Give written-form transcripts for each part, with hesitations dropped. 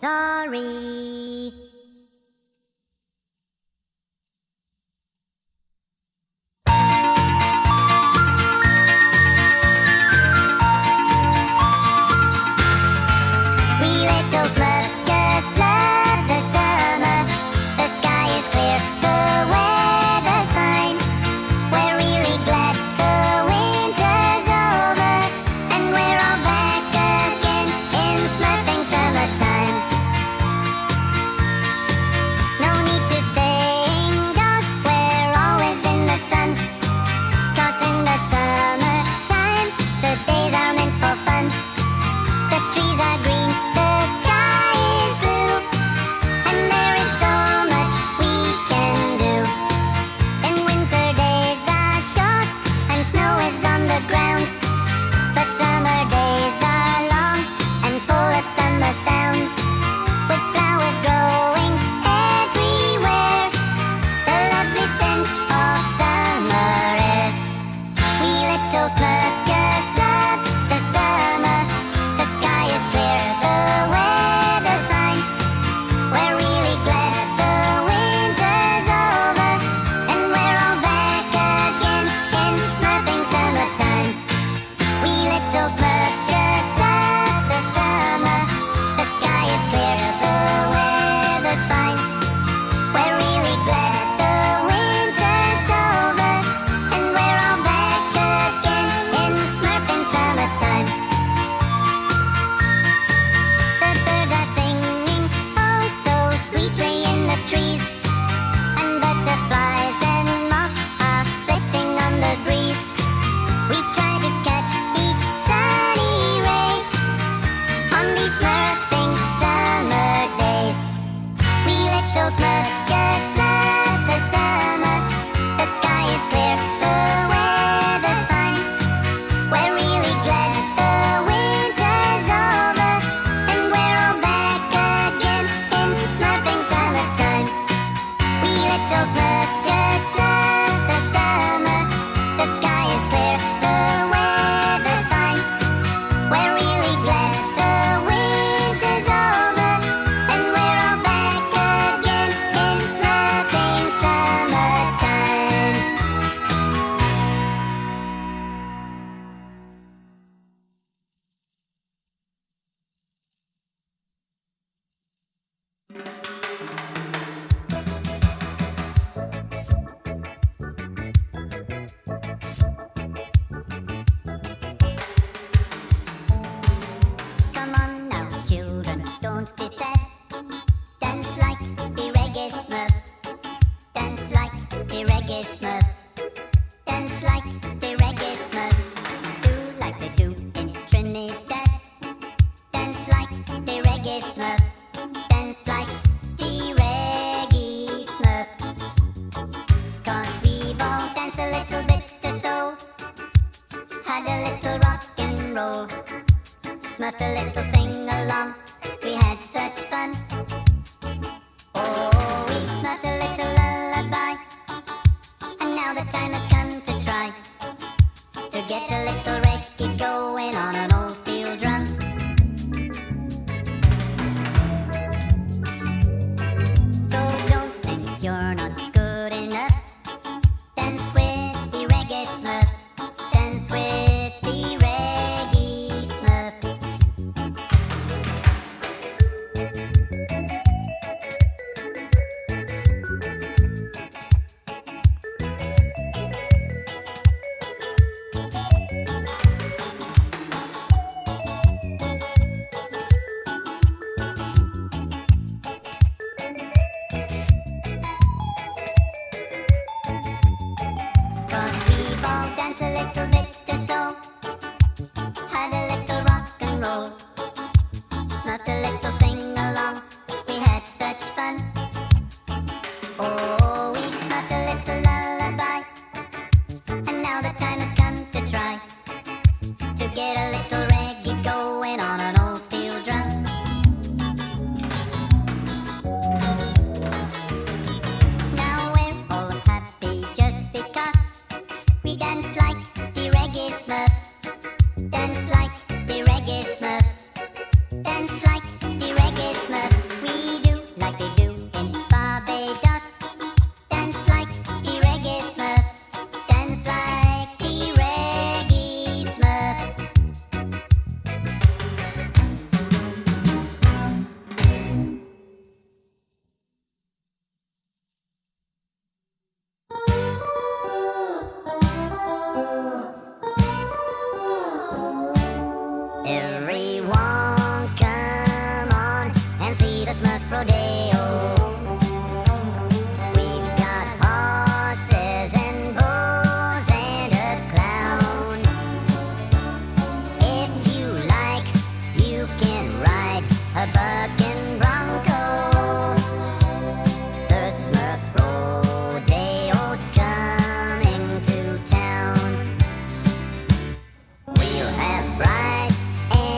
Sorry. We little Smurfs just love the summer. The sky is clear, the weather's fine. We're really glad the winter's over, and we're all back again in Smurfing Summertime. Smurfed a little sing-along, we had such fun. Oh, we smurfed a little lullaby, and now the time has come to try to get a little reggae going on an old steel drum. So don't think you're not good enough. Dance with the reggae Smurf. Dance with the reggae Smurf. Cause we've all danced a little bit or so, had a little rock and roll, smurfed a little sing-along, we had such fun. Oh, we smurfed a little lullaby, and now the time has come to try to get a little reggae going on an old steel drum. Now we're all happy just because we dance like the reggae Smurf. Dance like the reggae Smurf. Dance like the reggae Smurf. We do like they do in Barbados. Dance like the reggae Smurf. Dance like the reggae Smurf. Everyone come on and see the Smurf Rodeo. We've got horses and bulls and a clown. If you like, you can ride a bucking bronco. The Smurf Rodeo's coming to town. We'll have brides and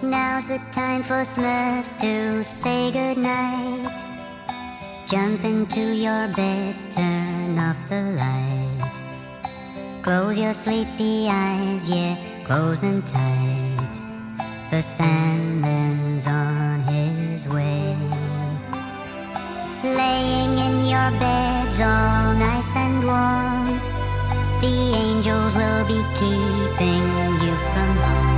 Now's the time for Smurfs to say goodnight. Jump into your beds, turn off the light. Close your sleepy eyes, yeah, close them tight. The Sandman's on his way. Laying in your beds all nice and warm, the angels will be keeping you from harm.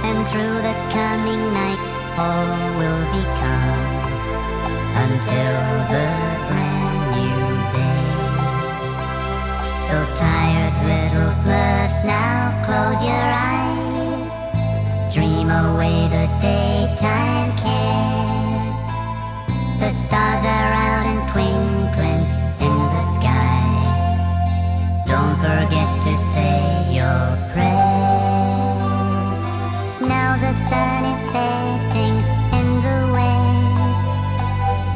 And through the coming night all will be calm until the brand new day. So tired little Smurfs, now close your eyes. Dream away the daytime cares. The stars are out and twinkling in the sky. Don't forget to say your prayers. Now the sun is setting in the west.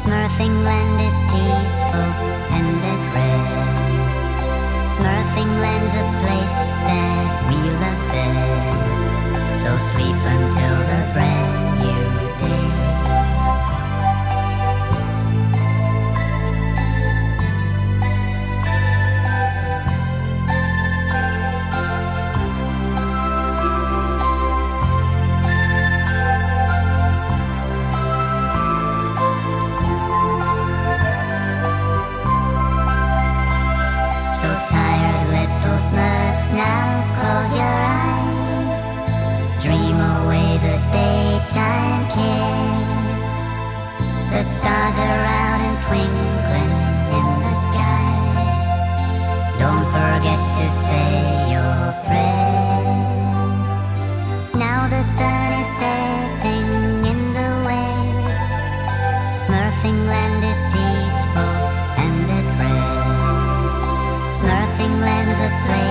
Smurfing land is peaceful and at rest. Smurfing land's the place that we love best. So sleep until the brand new day. Now close your eyes. Dream away the daytime cares. The stars are out and twinkling in the sky. Don't forget to say your prayers. Now the sun is setting in the west. Smurfing land is peaceful and at rest. Smurfing land's a place